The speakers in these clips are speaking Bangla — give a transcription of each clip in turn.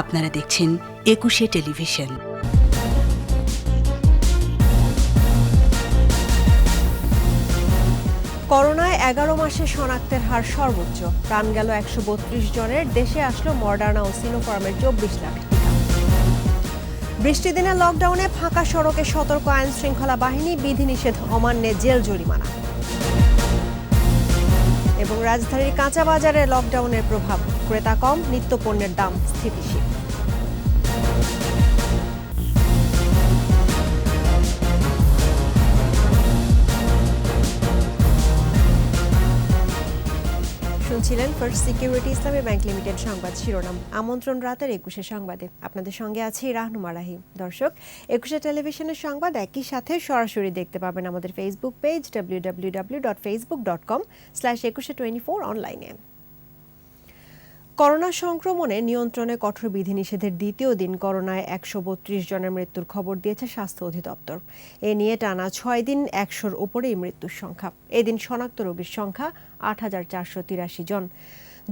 আপনারা দেখছেন একুশে টেলিভিশন। করোনায় 11 মাসে শনাক্তের হার সর্বোচ্চ, প্রাণ গেল 132 জনের। দেশে আসলো মডার্না ও সিনোফার্মের 24 লাখ টিকা। বৃষ্টি দিনে লকডাউনে ফাঁকা সড়কে সতর্ক আইন শৃঙ্খলা বাহিনী, বিধিনিষেধ অমান্যে জেল জরিমানা। এবং রাজধানীর কাঁচা বাজারে লকডাউনের প্রভাব, ক্রেতা কম, নিত্যপণ্যের দাম স্থিতিশীল। শুনছিলেন ফার্স্ট সিকিউরিটি ইসলামী ব্যাংক লিমিটেড সংবাদ শিরোনাম। আমন্ত্রণ রাতের 21 সংবাদে, আপনাদের সঙ্গে আছি রাহনুমা রাহি। দর্শক, 21 টেলিভিশনের সংবাদ একই সাথে সরাসরি দেখতে পাবেন আমাদের ফেসবুক পেজ www.facebook.com/2124 অনলাইনে। করোনা সংক্রমণে নিয়ন্ত্রণে কঠোর বিধিনিষেধের দ্বিতীয় দিন করোনায় 132 জনের মৃত্যুর খবর দিয়েছে স্বাস্থ্য অধিদপ্তর। এ নিয়ে টানা 6 দিন 100-র উপরেই মৃত্যুর সংখ্যা। এদিন শনাক্ত রোগীর সংখ্যা 8,483 জন।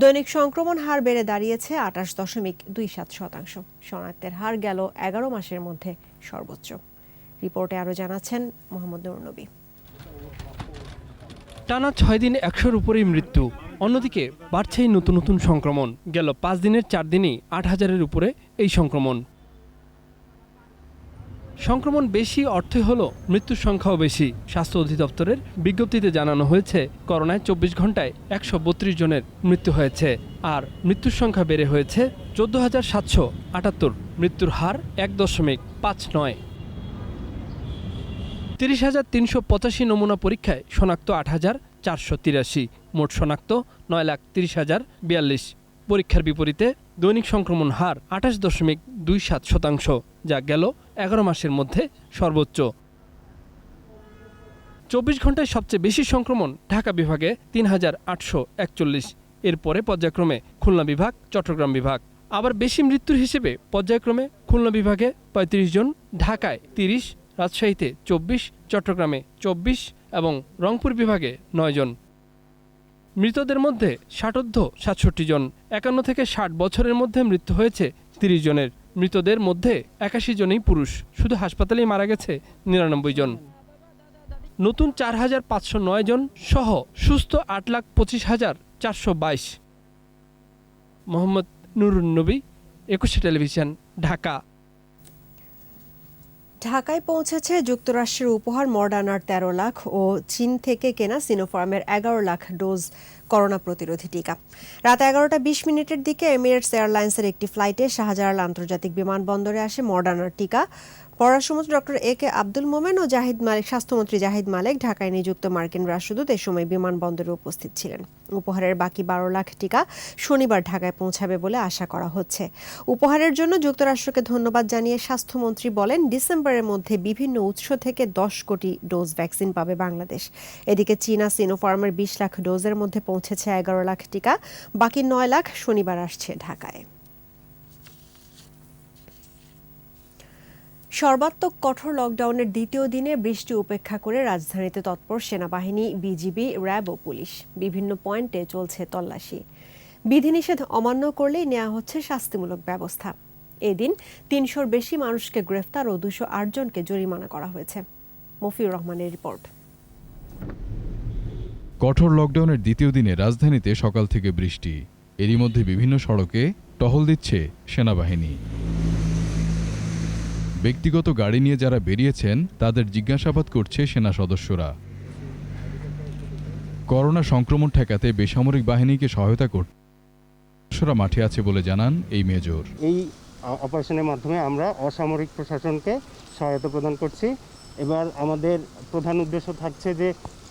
দৈনিক সংক্রমণ হার বেড়ে দাঁড়িয়েছে 28.27%। শনাক্তের হার গেল 11 মাসের মধ্যে সর্বোচ্চ। রিপোর্টে আরও জানাচ্ছেন মোহাম্মদ নুরনবী। টানা 6 দিন 100-র উপরেই মৃত্যু। অন্যদিকে বাড়ছেই নতুন নতুন সংক্রমণ। গেল 5 দিনের 4 দিনই 8,000-এর উপরে এই সংক্রমণ বেশি অর্থে হলো মৃত্যুর সংখ্যাও বেশি। স্বাস্থ্য অধিদপ্তরের বিজ্ঞপ্তিতে জানানো হয়েছে, করোনায় 24 ঘন্টায় 132 জনের মৃত্যু হয়েছে, আর মৃত্যুর সংখ্যা বেড়ে হয়েছে 14,778। মৃত্যুর হার 1.59। 30,385 নমুনা পরীক্ষায় শনাক্ত 8,483। মোট শনাক্ত 9,30,042। পরীক্ষার বিপরীতে দৈনিক সংক্রমণ হার 28.27%, যা গেল 11 মাসের মধ্যে সর্বোচ্চ। 24 ঘন্টায় সবচেয়ে বেশি সংক্রমণ ঢাকা বিভাগে 3,841। এরপরে পর্যায়ক্রমে খুলনা বিভাগ, চট্টগ্রাম বিভাগ। আবার বেশি মৃত্যুর হিসেবে পর্যায়ক্রমে খুলনা বিভাগে 35 জন, ঢাকায় 30, রাজশাহীতে 24, চট্টগ্রামে 24 এবং রংপুর বিভাগে 9 জন। মৃতদের মধ্যে 60-67 জন। 51 থেকে 60 বছরের মধ্যে মৃত্যু হয়েছে 30 জনের। মৃতদের মধ্যে 81 জনই পুরুষ। শুধু হাসপাতালেই মারা গেছে 99 জন। নতুন 4,509 জন সহ সুস্থ 8,25,422। মোহাম্মদ নুরুন্নবী, 21 টেলিভিশন, ঢাকা। ঢাকায় পৌঁছেছে যুক্তরাষ্ট্রের উপহার মডার্নার 13 লাখ ও চীন থেকে কেনা সিনোফার্মের 11 লাখ ডোজ করোনা প্রতিরোধী টিকা। রাত 11টা 20 মিনিটের দিকে এমিরেটস এয়ারলাইন্সের একটি ফ্লাইটে শাহজালাল আন্তর্জাতিক বিমানবন্দরে আসে মডার্নার টিকা। পররাষ্ট্রমন্ত্রী ডক্টর এ.কে আব্দুল মোমেন ও স্বাস্থ্যমন্ত্রী জাহিদ মালেক, ঢাকায় নিযুক্ত মার্কিন রাষ্ট্রদূত এ সময় বিমানবন্দরে উপস্থিত ছিলেন। উপহারের বাকি 12 লাখ টিকা শনিবার ঢাকায় পৌঁছাবে বলে আশা করা হচ্ছে। উপহারের জন্য যুক্তরাষ্ট্রকে ধন্যবাদ জানিয়ে স্বাস্থ্যমন্ত্রী বলেন, ডিসেম্বরের মধ্যে বিভিন্ন উৎস থেকে 10 কোটি ডোজ ভ্যাকসিন পাবে বাংলাদেশ। এদিকে চীনা সিনোফার্মের 20 লাখ ডোজের মধ্যে পৌঁছেছে 11 লাখ টিকা। বাকি 9 লাখ শনিবার আসছে ঢাকায়। সর্বাত্মক কঠোর লকডাউনের দ্বিতীয় দিনে বৃষ্টি উপেক্ষা করে রাজধানীতে তৎপর সেনাবাহিনী, বিজিবি, র্যাব ও পুলিশ। বিভিন্ন পয়েন্টে চলছে তল্লাশি। বিধিনিষেধ অমান্য করলেই নেওয়া হচ্ছে শাস্তিমূলক ব্যবস্থা। এদিন 300-র বেশি মানুষকে গ্রেফতার ও 208 জনকে জরিমানা করা হয়েছে। মফিউর রহমানের রিপোর্ট। কঠোর লকডাউনের দ্বিতীয় দিনে রাজধানীতে সকাল থেকে বৃষ্টি। এরই মধ্যে বিভিন্ন সড়কে টহল দিচ্ছে সেনাবাহিনী। ব্যক্তিগত গাড়ি নিয়ে যারা বেরিয়েছেন তাদের জিজ্ঞাসাবাদ করছে সেনা সদস্যরা। করোনা সংক্রমণ ঠেকাতে বেসামরিক বাহিনীকে সহায়তা করতে মাঠে আছে বলে জানান এই মেজর। এই অপারেশনের মাধ্যমে আমরা অসামরিক প্রশাসনকে সহায়তা প্রদান করছি। এবার আমাদের প্রধান উদ্দেশ্য থাকছে যে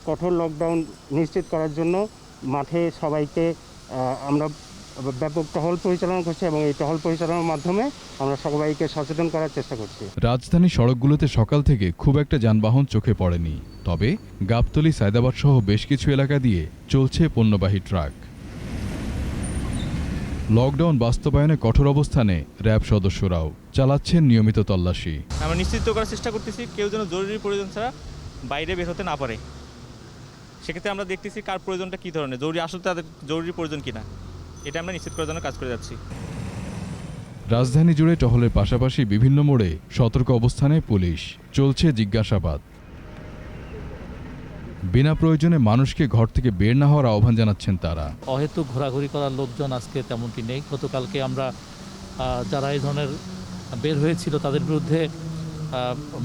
কঠোর লকডাউন নিশ্চিত করার জন্য মাঠে সবাইকে আমরা ব্যাপক টহল পরিচালনা করছি এবং এই টহল পরিচালনার মাধ্যমে আমরা সবাইকে সচেতন করার চেষ্টা করছি। রাজধানীর সড়কগুলোতে সকাল থেকে খুব একটা যানবাহন চোখে পড়েনি, তবে গাবতলী, সায়দাবাদ সহ বেশ কিছু এলাকা দিয়ে চলছে পণ্যবাহী ট্রাক। লকডাউন বাস্তবায়নে কঠোর অবস্থানে র্যাব সদস্যরাও চালাচ্ছেন নিয়মিত তল্লাশি। আমরা নিশ্চিত করার চেষ্টা করতেছি কেউ যেন জরুরি প্রয়োজন ছাড়া বাইরে বের হতে না পারে। সেক্ষেত্রে আমরা দেখতেছি কার প্রয়োজনটা কী ধরনের, জরুরি আসলে তাদের জরুরি প্রয়োজন কিনা, এটা আমরা নিশ্চিত করার জন্য কাজ করে যাচ্ছি। রাজধানী জুড়ে টহলের পাশাপাশি বিভিন্ন মোড়ে সতর্ক অবস্থানে পুলিশ, চলছে জিজ্ঞাসাবাদ। বিনা প্রয়োজনে মানুষকে ঘর থেকে বের না হওয়ার আহ্বান জানাচ্ছেন তারা। অহেতুক ঘোরাঘুরি করার লোকজন আজকে তেমনটি নেই। গতকালকে আমরা যারা এই ধরনের বের হয়েছিল তাদের বিরুদ্ধে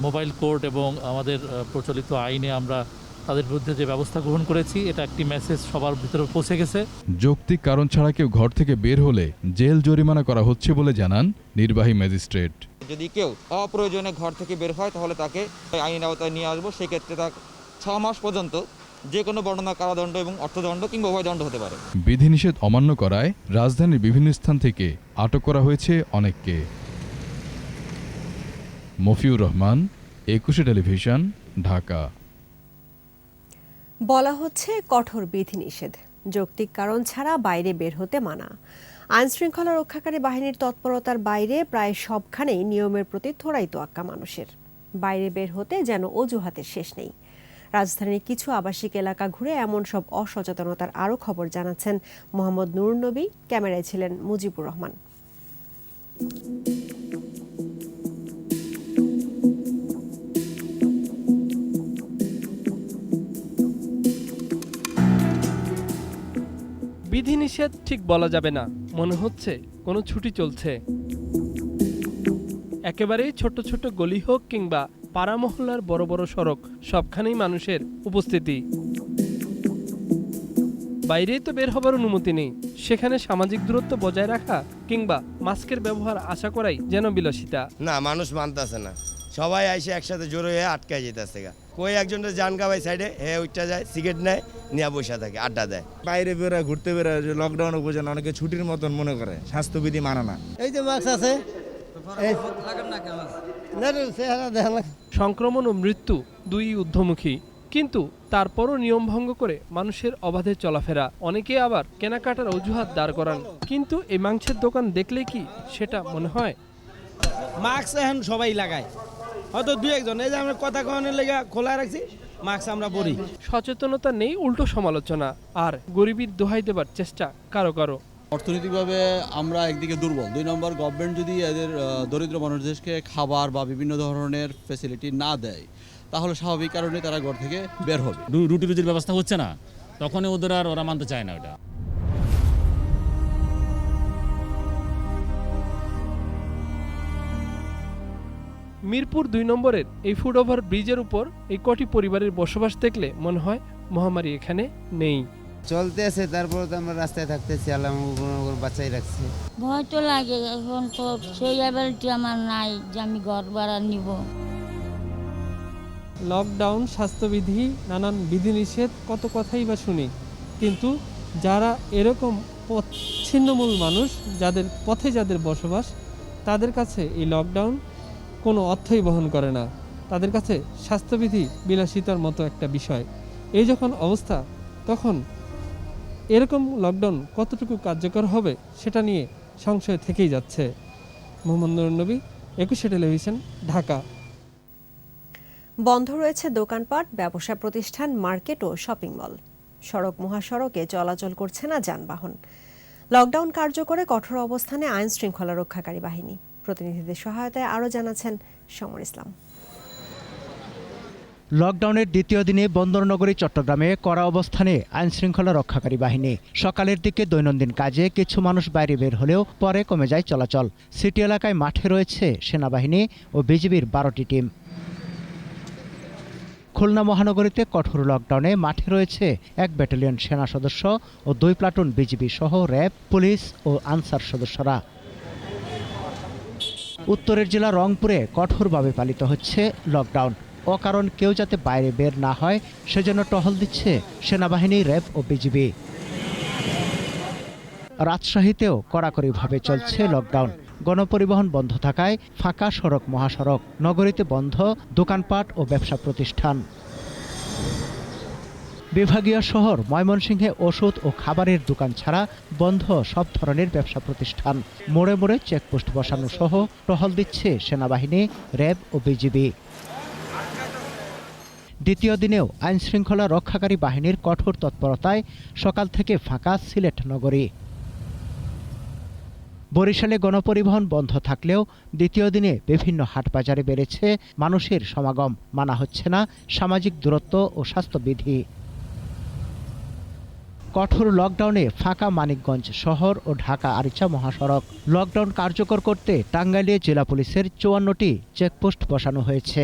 মোবাইল কোর্ট এবং আমাদের প্রচলিত আইনে আমরা তাদের বিরুদ্ধে যে ব্যবস্থা গ্রহণ করেছি, এটা একটি মেসেজ সবার ভিতরে পৌঁছে গেছে। যৌক্তিক কারণ ছাড়া কেউ ঘর থেকে বের হলে জেল জরিমানা করা হচ্ছে বলে জানান নির্বাহী ম্যাজিস্ট্রেট। যদি কেউ অপ্রয়োজনে ঘর থেকে বের হয় তাহলে তাকে আইনের আওতায় নিয়ে আসবো। সেক্ষেত্রে তার 6 মাস পর্যন্ত যে কোনো বর্ণনা কারাদণ্ড এবং অর্থদণ্ড কিংবা উভয় দণ্ড হতে পারে। বিধিনিষেধ অমান্য করায় রাজধানীর বিভিন্ন স্থান থেকে আটক করা হয়েছে অনেককে। মফিউর রহমান, একুশে টেলিভিশন, ঢাকা। বলা হচ্ছে কঠোর বিধিনিষেধ, যৌক্তিক কারণ ছাড়া বাইরে বের হতে মানা। আইনশৃঙ্খলা রক্ষাকারী বাহিনীর তৎপরতার বাইরে প্রায় সবখানেই নিয়মের প্রতি থোড়াই তোয়াক্কা মানুষের। বাইরে বের হতে যেন অজুহাতের শেষ নেই। রাজধানীর কিছু আবাসিক এলাকা ঘুরে এমন সব অসচেতনতার আরও খবর জানাচ্ছেন মোহাম্মদ নুর নবী। ক্যামেরায় ছিলেন মুজিবুর রহমান। বিধিনিষেধ ঠিক বলা যাবে না, মনে হচ্ছে কোনো ছুটি চলছে। একেবারেই ছোট ছোট গলি হোক কিংবা পাড়া মহল্লার বড় বড় সড়ক, সবখানেই মানুষের উপস্থিতি। বাইরে তো বের হবার অনুমতি নেই, সেখানে সামাজিক দূরত্ব বজায় রাখা কিংবা মাস্কের ব্যবহার আশা করাই যেন বিলাসিতা। না, মানুষ মানতেছে না, সবাই আইসে একসাথে জড়ো হয়ে আটকায় যেতেছে। কই একজনের জান গাবাই সাইডে উঠটা যায়, সিগারেট নেয়, নিয়ে বসে থাকে, আড্ডা দেয়। বাইরে বেরোয়, ঘুরতে বেরোয়, লকডাউন বোঝে না, অনেকে ছুটির মতন মনে করে, স্বাস্থ্যবিধি মানা না। এই যে মাস্ক আছে, সংক্রমণ ও মৃত্যু দুই ঊর্ধ্বমুখী, কিন্তু তারপরও নিয়ম ভঙ্গ করে মানুষের অবাধে চলাফেরা। অনেকে আবার কেনাকাটার অজুহাত দাঁড় করান, কিন্তু এই মাংসের দোকান দেখলে কি সেটা মনে হয়? মাস্ক এখন সবাই লাগায়, হয়তো দুই একজন, এই যে আমরা কথা কনের লেগে খোলা রাখছি, মাস্ক আমরা পরি। সচেতনতা নেই, উল্টো সমালোচনা আর গরিবীর দোহাই দেবার চেষ্টা কারো কারো। অর্থনৈতিকভাবে আমরা একদিকে দুর্বল, 2 নম্বর গভর্নমেন্ট যদি এদের দরিদ্র মানুষদেরকে খাবার বা বিভিন্ন ধরনের ফ্যাসিলিটি না দেয়, তাহলে স্বাভাবিক কারণে তারা ঘর থেকে বের হবে। রুটি রুজির ব্যবস্থা হচ্ছে না, তখনই ওরা মানতে চায় না। ওটা মিরপুর 2 নম্বরের এই ফুটওভার ব্রিজের উপর এই কটি পরিবারের বসবাস দেখলে মনে হয় মহামারী এখানে নেই। চলতে আছে, তারপর তো আমরা রাস্তায় থাকতেছি, আল্লাহ বাঁচাই রাখছে। ভয় তো লাগে, এখন তো সেই অ্যাবিলিটি আমার নাই যে আমি ঘর ভাড়া নিব। লকডাউন, স্বাস্থ্যবিধি, নানান বিধিনিষেধ, কত কথাই বা শুনি, কিন্তু যারা এরকম ছিন্নমূল মানুষ, যাদের পথে যাদের বসবাস, তাদের কাছে এই লকডাউন কোনো অর্থই বহন করে না। তাদের কাছে স্বাস্থ্যবিধি বিলাসিতার মতো একটা বিষয়। এই যখন অবস্থা, তখন এরকম লকডাউন কতটুকু কার্যকর হবে সেটা নিয়ে সংশয় থেকেই যাচ্ছে। মোহাম্মদ নুর নবী, একুশে টেলিভিশন, ঢাকা। বন্ধ রয়েছে দোকানপাট, ব্যবসা প্রতিষ্ঠান, মার্কেট ও শপিং মল। সড়ক মহাসড়কে চলাচল করছে না যানবাহন। লকডাউন কার্যকরে কঠোর অবস্থানে আইন শৃঙ্খলা রক্ষাকারী বাহিনী। প্রতিনিধিদের সহায়তায় আরও জানাচ্ছেন সমর ইসলাম। লকডাউনের দ্বিতীয় দিনে বন্দরনগরী চট্টগ্রামে কড়া অবস্থানে আইনশৃঙ্খলা রক্ষাকারী বাহিনী। সকালের দিকে দৈনন্দিন কাজে কিছু মানুষ বাইরে বের হলেও পরে কমে যায় চলাচল। সিটি এলাকায় মাঠে রয়েছে সেনাবাহিনী ও বিজিবির 12টি টিম। খুলনা মহানগরীতে কঠোর লকডাউনে মাঠে রয়েছে 1 ব্যাটালিয়ন সেনা সদস্য ও 2 প্লাটুন বিজিবি সহ র্যাব, পুলিশ ও আনসার সদস্যরা। উত্তরের জেলা রংপুরে কঠোরভাবে পালিত হচ্ছে লকডাউন। অকারণ কেউ যাতে বাইরে বের না হয় সেজন্য টহল দিচ্ছে সেনাবাহিনী, র্যাব ও বিজিবি। রাজশাহীতেও কড়াকড়িভাবে চলছে লকডাউন। গণপরিবহন বন্ধ থাকায় ফাঁকা সড়ক মহাসড়ক, নগরীতে বন্ধ দোকানপাট ও ব্যবসা প্রতিষ্ঠান। বিভাগীয় শহর ময়মনসিংহে ওষুধ ও খাবারের দোকান ছাড়া বন্ধ সব ধরনের ব্যবসা প্রতিষ্ঠান। মোড়ে মোড়ে চেকপোস্ট বসানো সহ টহল দিচ্ছে সেনাবাহিনী, র্যাব ও বিজিবি। দ্বিতীয় দিনেও আইনশৃঙ্খলা রক্ষাকারী বাহিনীর কঠোর তৎপরতায় সকাল থেকে ফাঁকা সিলেট নগরী। বরিশালে গণপরিবহন বন্ধ থাকলেও দ্বিতীয় দিনে বিভিন্ন হাটবাজারে বেড়েছে মানুষের সমাগম, মানা হচ্ছে না সামাজিক দূরত্ব ও স্বাস্থ্যবিধি। কঠোর লকডাউনে ফাঁকা মানিকগঞ্জ শহর ও ঢাকা আরিচা মহাসড়ক। লকডাউন কার্যকর করতে টাঙ্গাইলে জেলা পুলিশের 54টি চেকপোস্ট বসানো হয়েছে।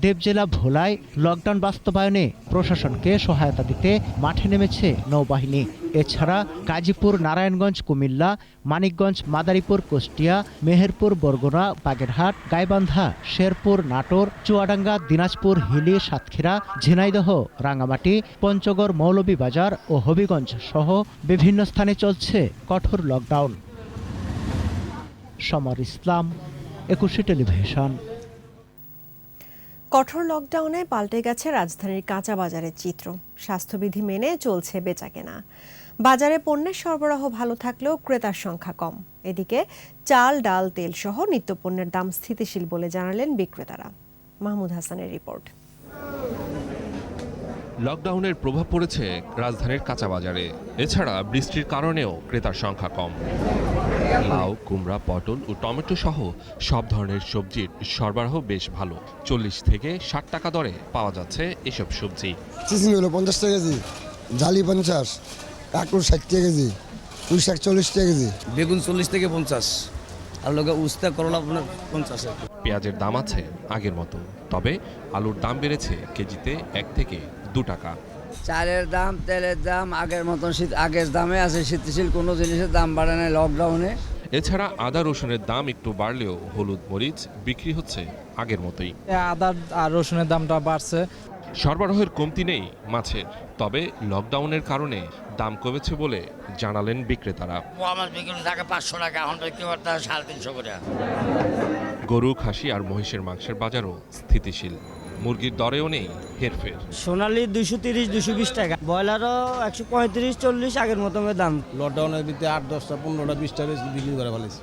দেবজেলা ভোলায় লকডাউন বাস্তবায়নে প্রশাসনকে সহায়তা দিতে মাঠে নেমেছে নৌবাহিনী। এছাড়া গাজীপুর, নারায়ণগঞ্জ, কুমিল্লা, মানিকগঞ্জ, মাদারীপুর, কুষ্টিয়া, মেহেরপুর, বরগুনা, বাগেরহাট, গাইবান্ধা, শেরপুর, নাটোর, চুয়াডাঙ্গা, দিনাজপুর, হিলি, সাতক্ষীরা, ঝিনাইদহ, রাঙ্গামাটি, পঞ্চগড়, মৌলভীবাজার ও হবিগঞ্জ সহ বিভিন্ন স্থানে চলছে কঠোর লকডাউন। সমর ইসলাম, 21 টেলিভিশন। কঠোর লকডাউনে পাল্টে গেছে রাজধানীর কাঁচা বাজারের চিত্র। স্বাস্থ্যবিধি মেনে চলছে বেচাকেনা। বাজারে পণ্যের সরবরাহ ভালো থাকলেও ক্রেতার সংখ্যা কম। এদিকে চাল, ডাল, তেল সহ নিত্যপণ্যের দাম স্থিতিশীল বলে জানালেন বিক্রেতারা। মাহমুদ হাসানের রিপোর্ট। লকডাউনের প্রভাব পড়েছে রাজধানীর কাঁচা বাজারে। এছাড়া বৃষ্টির কারণেও ক্রেতার সংখ্যা কম। লাউ, কুমড়া, পটল ও টমেটো সহ সব ধরনের সবজির সরবরাহ বেশ ভালো। 40 থেকে 60 টাকা দরে পাওয়া যাচ্ছে এসব সবজি। চিচিং হলো 50 টাকা কেজি, জালি 50, কাঁকড় 60 টাকা কেজি, পুঁই শাক 40 টাকা কেজি, বেগুন 40 থেকে 50, আর লোকে উস্তা করলা 50। পেঁয়াজের দাম আছে আগের মতো, তবে আলুর দাম বেড়েছে কেজিতে 1 থেকে 2 টাকা। চালের দাম, তেলের দাম আগের মতন আগের দামে আছে, স্থিতিশীল কোনো জিনিসের দাম বাড়ে না লকডাউনে। এছাড়া আদা রসুনের দাম একটু বাড়লেও হলুদ মরিচ বিক্রি হচ্ছে আগের মতোই। আদা আর রসুনের দামটা বাড়ছে। সরবরাহের কমতি নেই মাছের, তবে লকডাউনের কারণে দাম কমেছে বলে জানালেন বিক্রেতারা। টাকা 500 টাকা, এখন বিক্রি করতে 350 করে। গরু, খাসি আর মহিষের মাংসের বাজারও স্থিতিশীল। মুরগির দরেও নেই হেরফের। সোনালী 230, 220 টাকা, ব্রয়লারও 135, 40 আগের মতো দাম। লকডাউনের ভিতরে 8, 10টা, 15টা, 20টা বিক্রি করে ফেলেছি,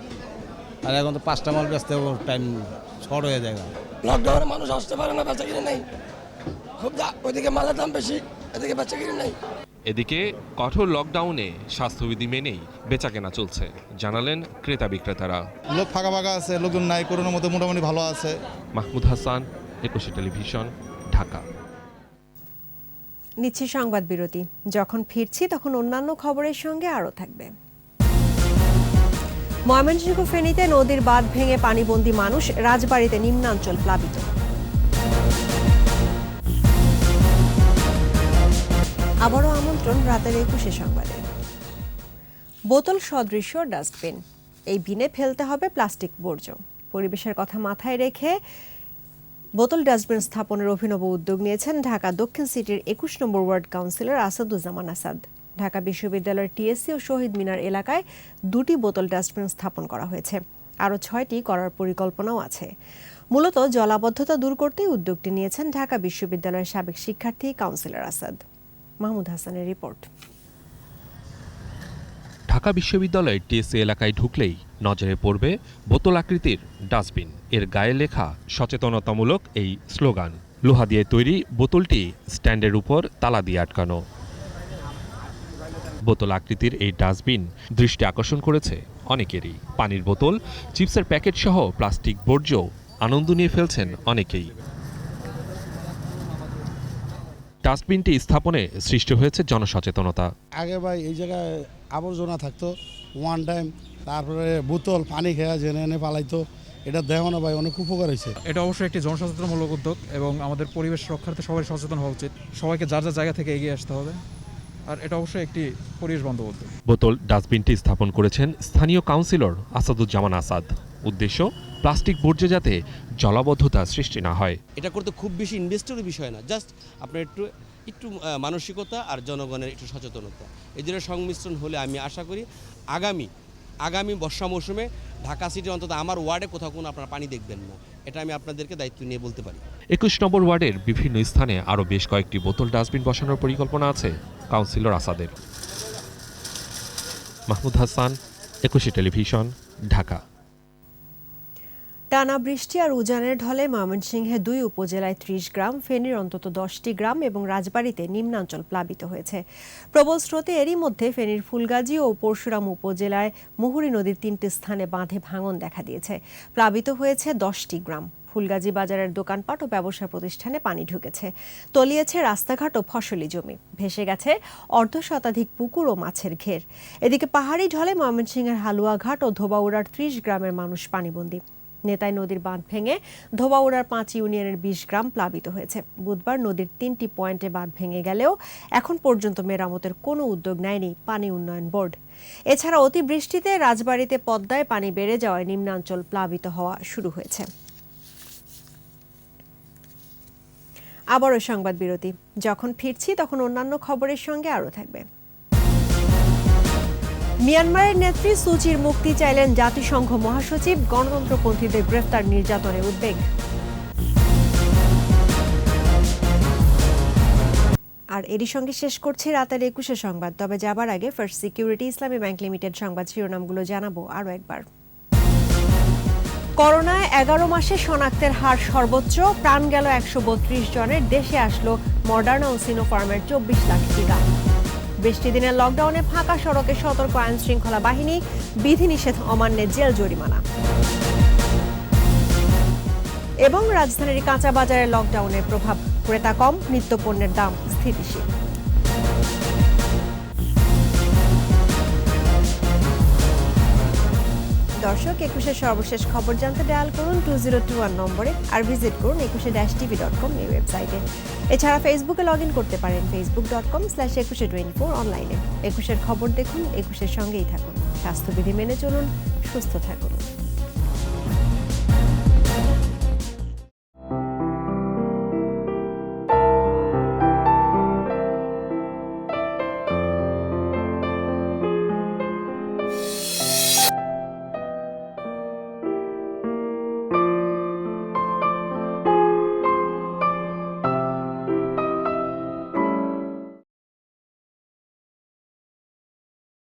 আর এখন তো 5টা মাল বেচতে টাইম শর্ট হয়ে যায়। লকডাউনে মানুষ আসতে পারে না, বেচা কিনে নাই, খুব ওইদিকে মালের দাম বেশি, এদিকে বেচা কিনে নাই। এদিকে কঠোর লকডাউনে স্বাস্থ্যবিধি মেনেই বেচাকেনা চলছে, জানালেন ক্রেতা বিক্রেতারা। লোক ফাঁকা ফাঁকা আছে, লোকজন নাই, করোনার মধ্যে মোটামুটি ভালো আছে। মাহমুদ হাসান, 21 টেলিভিশন, ঢাকা। নিচ্ছি সংবাদ বিরতি। যখন ফিরছি তখন অন্যান্য খবরের সঙ্গে আরও থাকবে। ময়মনসিংহ ফেনীতে নদীর বাঁধ ভেঙে পানিবন্দী মানুষ, রাজবাড়ীতে নিম্নাঞ্চল প্লাবিত। আবারও আমন্ত্রণ রাতের 21 সংবাদে। বোতল সদৃশ্য ডাস্টবিন, এই বিনে ফেলতে হবে প্লাস্টিক বর্জ্য। পরিবেশের কথা মাথায় রেখে বোতল ডাস্টবিন স্থাপনের অভিনব উদ্যোগ নিয়েছেন ঢাকা দক্ষিণ সিটির 21 নম্বর ওয়ার্ড কাউন্সিলর আসাদুজ্জামান আসাদ। ঢাকা বিশ্ববিদ্যালয়ের টিএসসি ও শহীদ মিনার এলাকায় 2টি বোতল ডাস্টবিন স্থাপন করা হয়েছে, আরও 6টি করার পরিকল্পনাও আছে। মূলত জলাবদ্ধতা দূর করতেই উদ্যোগটি নিয়েছেন ঢাকা বিশ্ববিদ্যালয়ের সাবেক শিক্ষার্থী কাউন্সিলর আসাদ। মাহমুদ হাসানের রিপোর্ট। ঢাকা বিশ্ববিদ্যালয়ের টিএসসি এলাকায় ঢুকলেই নজরে পড়বে বোতল আকৃতির ডাস্টবিন। এর গায়ে লেখা সচেতনতামূলক এই স্লোগান। লোহা দিয়ে তৈরি বোতলটি স্ট্যান্ডের উপর তালা দিয়ে আটকানো। বোতল আকৃতির এই ডাস্টবিন দৃষ্টি আকর্ষণ করেছে অনেকেরই। পানির বোতল, চিপসের প্যাকেট সহ প্লাস্টিক বর্জ্য আনন্দ নিয়ে ফেলছেন অনেকেই। ডাস্টবিনটি স্থাপনে সৃষ্টি হয়েছে জনসচেতনতা। আগে ভাই এই জায়গায় আবর্জনা থাকতো, ওয়ান টাইম, তারপরে বোতল পানি খেয়া জেনে এনে পালাইতো, এটা দেখো না ভাই, অনেক উপকার হয়েছে। এটা অবশ্যই একটি জনসচেতনমূলক উদ্যোগ এবং আমাদের পরিবেশ রক্ষার্থে সবাই সচেতন হওয়া উচিত। সবাইকে যার যার জায়গা থেকে এগিয়ে আসতে হবে, আর এটা অবশ্যই একটি পরিবেশ বান্ধব উদ্যোগ। বোতল ডাস্টবিনটি স্থাপন করেছেন স্থানীয় কাউন্সিলর আসাদুজ্জামান আসাদ। উদ্দেশ্য, প্লাস্টিক বর্জ্য যাতে জলাবদ্ধতা সৃষ্টি না হয়। এটা করতে খুব বেশি ইনভেস্টেরও বিষয় না, জাস্ট আপনার একটু মানসিকতা আর জনগণের একটু সচেতনতা, এই দুটোর সংমিশ্রণ হলে আমি আশা করি আগামী বর্ষা মৌসুমে ঢাকা সিটি অন্তত আমার ওয়ার্ডে কোথাও কোনো আপনারা পানি দেখবেন না, এটা আমি আপনাদেরকে দায়িত্ব নিয়ে বলতে পারি। 21 নম্বর ওয়ার্ডের বিভিন্ন স্থানে আরও বেশ কয়েকটি বোতল ডাস্টবিন বসানোর পরিকল্পনা আছে কাউন্সিলর আসাদের। মাহমুদ হাসান, 21 টেলিভিশন, ঢাকা। টানা বৃষ্টি আর উজানের ঢলে ময়মনসিংহে 2 উপজেলায় 30 গ্রাম, ফেনীর অন্তত 10টি গ্রাম এবং রাজবাড়ীতে নিম্নাঞ্চল প্লাবিত হয়েছে। প্রবল স্রোতে এরই মধ্যে ফেনীর ফুলগাজী ও পরশুরাম উপজেলায় মুহুরী নদীর 3টি স্থানে বাঁধে ভাঙন দেখা দিয়েছে। প্লাবিত হয়েছে 10টি গ্রাম। ফুলগাজী বাজারের দোকানপাট ও ব্যবসা প্রতিষ্ঠানে পানি ঢুকেছে, তলিয়েছে রাস্তাঘাট ও ফসলি জমি, ভেসে গেছে অর্ধশতাধিক পুকুর ও মাছের ঘের। এদিকে পাহাড়ি ঢলে ময়মনসিংহের হালুয়াঘাট ও ধোবাউড়ার 30 গ্রামের মানুষ পানিবন্দী। নেতাই নদীর বাঁধ ভেঙে ধোবাউড়ার 5 ইউনিয়নের 20 গ্রাম প্লাবিত হয়েছে। বুধবার নদীর 3টি পয়েন্টে বাঁধ ভেঙে গেলেও এখন পর্যন্ত মেরামতের কোনো উদ্যোগ নেয়নি পানি উন্নয়ন বোর্ড। এছাড়া অতিবৃষ্টিতে রাজবাড়ীতে পদ্মায় পানি বেড়ে যাওয়ায় নিম্নাঞ্চল প্লাবিত হওয়া শুরু হয়েছে। আবারও সংবাদ বিরতি। যখন ফিরছি তখন অন্যান্য খবরের সঙ্গে আরও থাকবে। মিয়ানমারের নেত্রী সু চির মুক্তি চাইলেন জাতিসংঘ মহাসচিব, গণতন্ত্রপন্থীদের গ্রেফতার নির্যাতনে উদ্বেগ। আর এরই সঙ্গে শেষ করছি রাতের 21 সংবাদ। তবে যাবার আগে ফার্স্ট সিকিউরিটি ইসলামী ব্যাংক লিমিটেড সংবাদ শিরোনামগুলো জানাবো আরও একবার। করোনায় 11 মাসে শনাক্তের হার সর্বোচ্চ, প্রাণ গেল 132 জনের। দেশে আসলো মডার্না ও সিনোফার্মের 24 লাখ টিকা। 20টি দিনের লকডাউনে ফাঁকা সড়কে সতর্ক আইন শৃঙ্খলা বাহিনী, বিধিনিষেধ অমান্যে জেল জরিমানা। এবং রাজধানীর কাঁচা বাজারে লকডাউনের প্রভাব, ক্রেতা কম, নিত্যপণ্যের দাম স্থিতিশীল। দর্শক, 21-এর সর্বশেষ খবর জানতে ডায়াল করুন 2021 নম্বরে আর ভিজিট করুন 21-tv.com এই ওয়েবসাইটে। এছাড়া ফেসবুকে লগ ইন করতে পারেন facebook.com/2124 অনলাইনে। 21-এর খবর দেখুন, 21-এর সঙ্গেই থাকুন। স্বাস্থ্যবিধি মেনে চলুন, সুস্থ থাকুন।